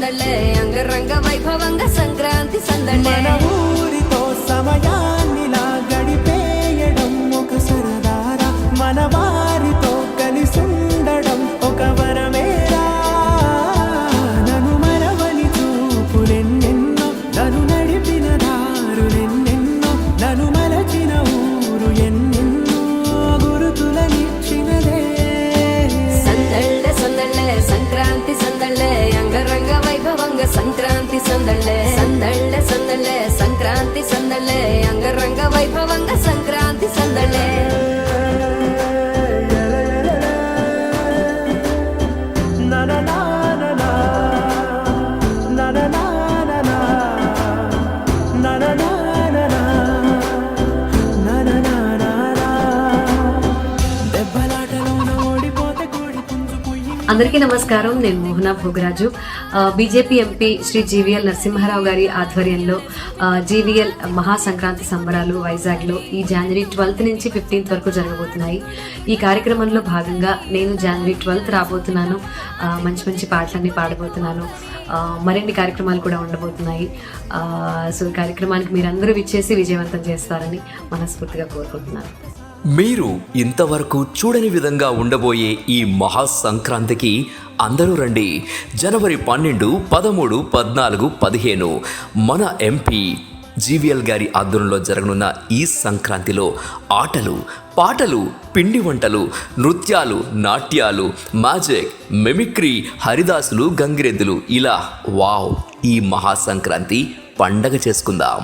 సందళ్ళే అంగరంగ వైభవంగా సంక్రాంతి సందళ్ళే. మన ఊరితో సమయాన్నిలా గడిపేయడం ఒక సరదారా, మన వారితో కలిసుండడం ఒక వరమేరా. నన్ను మరవని చూపులెన్నెన్నో, నన్ను నడిపిన దారులెన్నెన్నో, నన్ను మలచిన ఊరు ఎన్నెన్నో గురుతులనిచ్చినదే. సందళ్ళే సందళ్ళే సంక్రాంతి సందళ్ళే అంగరంగ వైభవంగా సంక్రాంతి సందళ్ళే. సందళ్ళే సందళ్ళే సంక్రాంతి సందళ్ళే అంగరంగ వైభవంగా సంక్రాంతి సందళ్ళే. అందరికీ నమస్కారం. నేను మోహన భోగరాజు. బీజేపీ ఎంపీ శ్రీ జీవీఎల్ నరసింహారావు గారి ఆధ్వర్యంలో జీవీఎల్ మహాసంక్రాంతి సంబరాలు వైజాగ్లో ఈ జనవరి 12 నుంచి 15 వరకు జరగబోతున్నాయి. ఈ కార్యక్రమంలో భాగంగా నేను జనవరి 12 రాబోతున్నాను. మంచి మంచి పాటలన్నీ పాడబోతున్నాను. మరిన్ని కార్యక్రమాలు కూడా ఉండబోతున్నాయి. సో ఈ కార్యక్రమానికి మీరందరూ విచ్చేసి విజయవంతం చేస్తారని మనస్ఫూర్తిగా కోరుకుంటున్నాను. మీరు ఇంతవరకు చూడని విధంగా ఉండబోయే ఈ మహాసంక్రాంతికి అందరూ రండి. జనవరి 12, 13, 14, 15 మన ఎంపీ జీవీఎల్ గారి ఆధ్వర్యంలో జరగనున్న ఈ సంక్రాంతిలో ఆటలు, పాటలు, పిండి వంటలు, నృత్యాలు, నాట్యాలు, మ్యాజిక్, మిమిక్రీ, హరిదాసులు, గంగిరెద్దులు ఇలా వావ్! ఈ మహాసంక్రాంతి పండగ చేసుకుందాం.